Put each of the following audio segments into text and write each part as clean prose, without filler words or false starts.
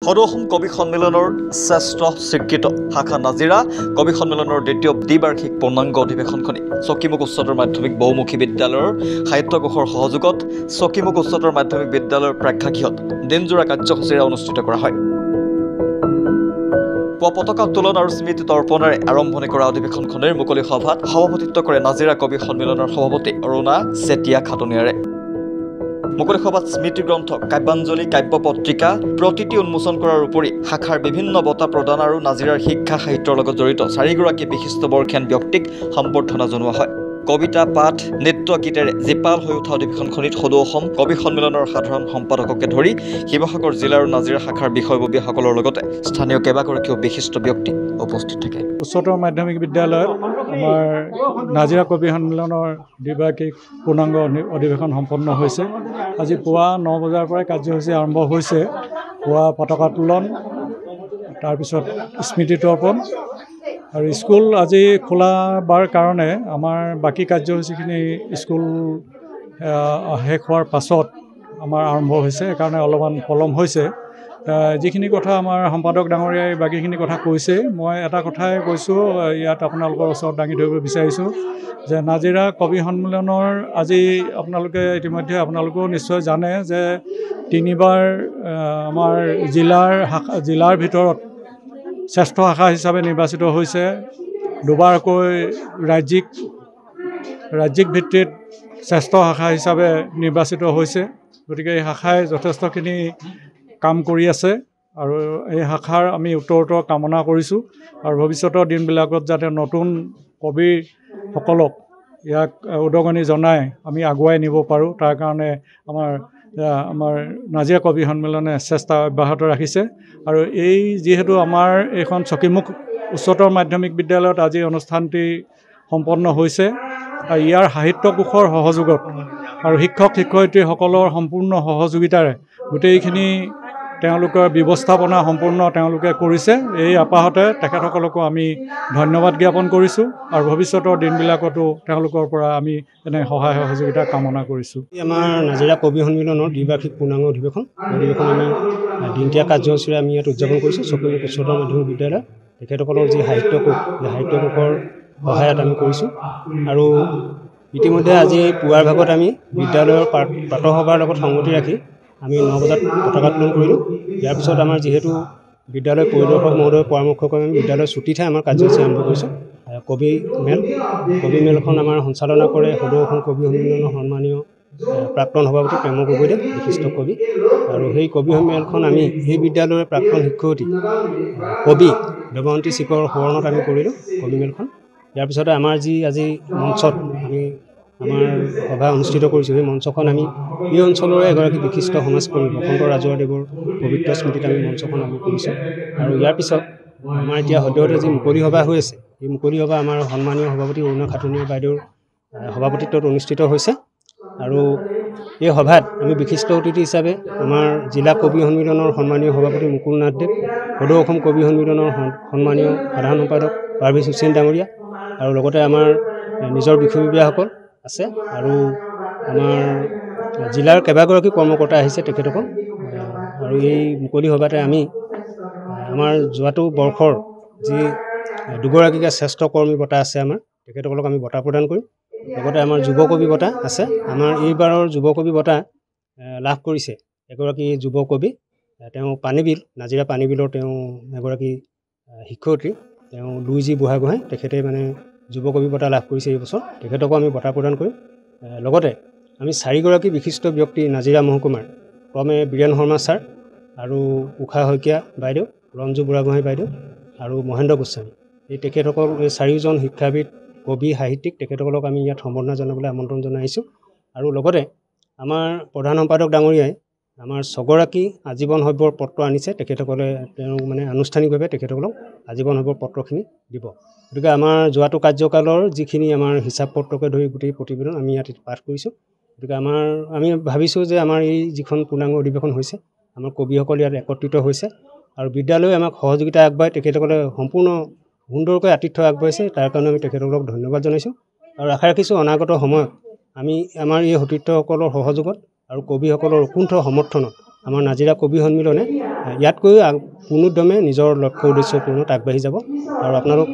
সদৌ কবি সন্মিলনৰ শ্ৰেষ্ঠ স্বীকৃত শাখা নাজিৰা কবি সন্মিলনৰ দ্বিতীয় দ্বিবাৰ্ষিক পূৰ্ণাংগ অধিৱেশনখনি চকীমুখ উচ্চতৰ মাধ্যমিক বহুমুখী বিদ্যালয়ৰ সাহিত্যকোষৰ সহযোগত চকীমুখ উচ্চতৰ মাধ্যমিক বিদ্যালয়ৰ প্ৰেক্ষাগৃহত দিনজোৰা কাৰ্যসূচীৰে অনুষ্ঠিত কৰা হয়। পতাকা উত্তোলন আৰু স্মৃতি তৰ্পণেৰে আৰম্ভণি কৰা অধিৱেশনখনিৰ মুকলি সভাত সভাপতিত্ব কৰে নাজিৰা কবি সন্মিলনৰ সভাপতি অৰুণা চেতিয়া খাটনিয়াৰে। মুকলি সভাত স্মৃতি গ্ৰন্থ কাব্যাঞ্জলি কাব্য পত্ৰিকা প্ৰতিটি উন্মোচন কৰাৰ উপৰি শাখাৰ বিভিন্ন বঁটা প্ৰদান আৰু নাজিৰাৰ শিক্ষা সাহিত্যৰ লগত জড়িত 4গৰাকী বিশিষ্ট বৰ্ষীয়ান ব্যক্তিক সম্বৰ্ধনা জনোৱা হয়। কবিতা পাঠ নৃত্য গীতেৰে জীপাল হৈ উঠা অধিৱেশনখনিত সদৌ অসম কবি সন্মিলনৰ সাধাৰণ সম্পাদককে ধৰি শিৱসাগৰ জিলা আৰু নাজিৰা শাখাৰ বিষয়ববীয়াসকলৰ লগতে স্থানীয় কেইবাগৰাকীও বিশিষ্ট ব্যক্তি উপস্থিত থাকে। উচ্চতৰ মাধ্যমিক বিদ্যালয়ত আমাৰ নাজিৰা কবি সন্মিলনৰ দ্বিবাৰ্ষিক পূৰ্ণাংগ অধিৱেশন সম্পন্ন হৈছে। আজি পুৱা 9 বজাৰ পৰাই কাৰ্যসূচী আৰম্ভ হৈছে। পুৱা পতাকা উত্তোলন, তাৰপিছত স্মৃতি তৰ্পণ আৰু স্কুল আজি খোলাবাৰ কাৰণে আমাৰ বাকী কাৰ্যসূচীখিনি স্কুল শেষ হোৱাৰ পাছত আমাৰ আৰম্ভ হৈছে। সেইকাৰণে অলপমান পলম হৈছে। যিখিনি কথা আমাৰ সম্পাদক ডাঙৰীয়াই বাকীখিনি কথা কৈছে, মই এটা কথাই কৈছোঁ, ইয়াত আপোনালোকৰ ওচৰত দাঙি ধৰিব বিচাৰিছোঁ যে নাজিৰা কবি সন্মিলনৰ আজি আপোনালোকে ইতিমধ্যে আপোনালোকেও নিশ্চয় জানে যে 3বাৰ আমাৰ জিলাৰ ভিতৰত শ্ৰেষ্ঠ শাখা হিচাপে নিৰ্বাচিত হৈছে। 2বাৰকৈ ৰাজ্যিক ভিত্তিত শ্ৰেষ্ঠ শাখা হিচাপে নিৰ্বাচিত হৈছে। গতিকে এই শাখাই যথেষ্টখিনি কাম কৰি আছে আৰু এই শাখাৰ আমি উত্তৰোত্তৰ কামনা কৰিছোঁ আৰু ভৱিষ্যতৰ দিনবিলাকত যাতে নতুন কবিসকলক ইয়াক উদগনি জনাই আমি আগুৱাই নিব পাৰোঁ, তাৰ কাৰণে আমাৰ নাজিৰা কবি সন্মিলনে চেষ্টা অব্যাহত ৰাখিছে। আৰু এই যিহেতু আমাৰ এইখন চকীমুখ উচ্চতৰ মাধ্যমিক বিদ্যালয়ত আজি অনুষ্ঠানটি সম্পন্ন হৈছে আৰু ইয়াৰ সাহিত্য কোষৰ সহযোগত আৰু শিক্ষক শিক্ষয়িত্ৰীসকলৰ সম্পূৰ্ণ সহযোগিতাৰে গোটেইখিনি তেওঁলোকৰ ব্যৱস্থাপনা সম্পূৰ্ণ তেওঁলোকে কৰিছে। এই আপাহতে তেখেতসকলকো আমি ধন্যবাদ জ্ঞাপন কৰিছোঁ আৰু ভৱিষ্যতৰ দিনবিলাকতো তেওঁলোকৰ পৰা আমি এনে সহায় সহযোগিতা কামনা কৰিছোঁ। আমাৰ নাজিৰা কবি সন্মিলনৰ দ্বিবাৰ্ষিক পূৰ্ণাংগ অধিৱেশন আমি দিনটীয়া কাৰ্যসূচীৰে আমি ইয়াত উদযাপন কৰিছোঁ। চকীমুখ উচ্চতৰ মাধ্যমিক বিদ্যালয় তেখেতসকলৰ যি সাহিত্যকোষ, এই সাহিত্যকোষৰ সহায়ত আমি কৰিছোঁ। আৰু ইতিমধ্যে আজি পুৱাৰ ভাগত আমি বিদ্যালয়ৰ প্ৰাতঃসভাৰ লগত সংগতি ৰাখি আমি 9 বজাত পতাকা উত্তোলন কৰিলোঁ। ইয়াৰ পিছত আমাৰ যিহেতু বিদ্যালয় পৰিদৰ্শক মহোদয়ৰ পৰামৰ্শক্ৰমে আমি বিদ্যালয়ৰ ছুটীতহে আমাৰ কাৰ্যসূচী আৰম্ভ কৰিছোঁ। কবি মেলখন আমাৰ সঞ্চালনা কৰে সদৌ অসম কবি সন্মিলনৰ সন্মানীয় প্ৰাক্তন সভাপতি প্ৰেম গগৈদেৱ, বিশিষ্ট কবি। আৰু সেই কবি মেলখন আমি এই বিদ্যালয়ৰ প্ৰাক্তন শিক্ষয়িত্ৰী কবি দেৱন্তী চিকৰ সোঁৱৰণত আমি কৰিলোঁ কবি মেলখন। ইয়াৰ পিছতে আমাৰ যি আজি মঞ্চত আমি আমাৰ সভা অনুষ্ঠিত কৰিছোঁ, সেই মঞ্চখন আমি এই অঞ্চলৰে এগৰাকী বিশিষ্ট সমাজকৰ্মী বসন্ত ৰাজুৱাদেৱৰ পবিত্ৰ স্মৃতিত আমি মঞ্চখন আমি কৰিছোঁ। আৰু ইয়াৰ পিছত আমাৰ এতিয়া সদ্যহতে যি মুকলি সভা হৈ আছে, এই মুকলি সভা আমাৰ সন্মানীয় সভাপতি অৰুণা খাটনিয়াৰ বাইদেউৰ সভাপতিত্বত অনুষ্ঠিত হৈছে। আৰু এই সভাত আমি বিশিষ্ট অতিথি হিচাপে আমাৰ জিলা কবি সন্মিলনৰ সন্মানীয় সভাপতি মুকুল নাথ দেৱ, সদৌ অসম কবি সন্মিলনৰ সন্মানীয় সাধাৰণ সম্পাদক পাৰ্ভেজ হুছেইন ডাঙৰীয়া আৰু লগতে আমাৰ নিজৰ বিষয়ববীয়াসকল আছে আৰু আমাৰ জিলাৰ কেইবাগৰাকী কৰ্মকৰ্তা আহিছে তেখেতসকল। আৰু এই মুকলি সভাতে আমি আমাৰ যোৱাটো বৰ্ষৰ যি 2গৰাকীকে শ্ৰেষ্ঠ কৰ্মী বঁটা আছে আমাৰ তেখেতসকলক আমি বঁটা প্ৰদান কৰিম। লগতে আমাৰ যুৱ কবি বঁটা আছে। আমাৰ এইবাৰৰ যুৱ কবি বঁটা লাভ কৰিছে এগৰাকী যুৱ কবি, তেওঁ নাজিৰা পানীবিলৰ তেওঁ এগৰাকী শিক্ষয়িত্ৰী, তেওঁ লুইজি বুঢ়াগোহাঁই, তেখেতে মানে যুৱ কবি বঁটা লাভ কৰিছে এই বছৰ। তেখেতকো আমি বঁটা প্ৰদান কৰিম। লগতে আমি 4গৰাকী বিশিষ্ট ব্যক্তি নাজিৰা মহকুমাৰ ক্ৰমে বীৰেণ শৰ্মা ছাৰ আৰু উষা শইকীয়া বাইদেউ, ৰঞ্জু বুঢ়াগোহাঁই বাইদেউ আৰু মহেন্দ্ৰ গোস্বামী, এই তেখেতসকল এই 4জন শিক্ষাবিদ কবি সাহিত্যিক তেখেতসকলক আমি ইয়াত সম্বৰ্ধনা জনাবলৈ আমন্ত্ৰণ জনাইছোঁ। আৰু লগতে আমাৰ প্ৰধান সম্পাদক ডাঙৰীয়াই আমাৰ 6গৰাকী আজীৱন সভ্যৰ পত্ৰ আনিছে। তেখেতসকলে তেওঁ মানে আনুষ্ঠানিকভাৱে তেখেতসকলক আজীৱন সভ্যৰ পত্ৰখিনি দিব। গতিকে আমাৰ যোৱাটো কাৰ্যকালৰ যিখিনি আমাৰ হিচাপ পত্ৰকে ধৰি গোটেই প্ৰতিবেদন আমি ইয়াত পাঠ কৰিছোঁ। গতিকে আমি ভাবিছোঁ যে আমাৰ এই যিখন পূৰ্ণাংগ অধিৱেশন হৈছে, আমাৰ কবিসকল ইয়াত একত্ৰিত হৈছে আৰু বিদ্যালয়ে আমাক সহযোগিতা আগবঢ়াই তেখেতসকলে সম্পূৰ্ণ সুন্দৰকৈ আতিথ্য আগবঢ়াইছে। তাৰ কাৰণে আমি তেখেতসকলক ধন্যবাদ জনাইছোঁ আৰু আশা ৰাখিছোঁ অনাগত সময়ত আমি আমাৰ এই সতীৰ্থসকলৰ সহযোগত আৰু কবিসকলৰ উকুণ্ঠ সমৰ্থনত আমাৰ নাজিৰা কবি সন্মিলনে ইয়াতকৈ পুনৰুদ্যমে নিজৰ লক্ষ্য উদ্দেশ্য পূৰণত আগবাঢ়ি যাব আৰু আপোনালোক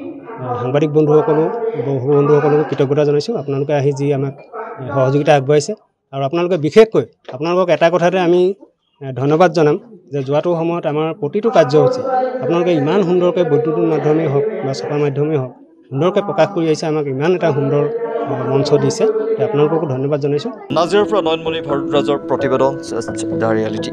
সাংবাদিক বন্ধুসকলকো কৃতজ্ঞতা জনাইছোঁ আপোনালোকে আহি যি আমাক সহযোগিতা আগবঢ়াইছে আৰু আপোনালোকে বিশেষকৈ আপোনালোকক এটা কথাতে আমি ধন্যবাদ জনাম যে যোৱাটো সময়ত আমাৰ প্ৰতিটো কাৰ্যসূচী আপোনালোকে ইমান সুন্দৰকৈ বৈদ্যুতিক মাধ্যমেই হওক বা ছপা মাধ্যমেই হওক সুন্দৰকৈ প্ৰকাশ কৰি আহিছে আমাক ইমান এটা সুন্দৰ মঞ্চ দিছে আপোনালোককো ধন্যবাদ জনাইছোঁ নাজিৰাৰ পৰা নয়নমণি ভাৰদ্বাজৰ প্ৰতিবেদন দ্য ৰিয়েলিটি।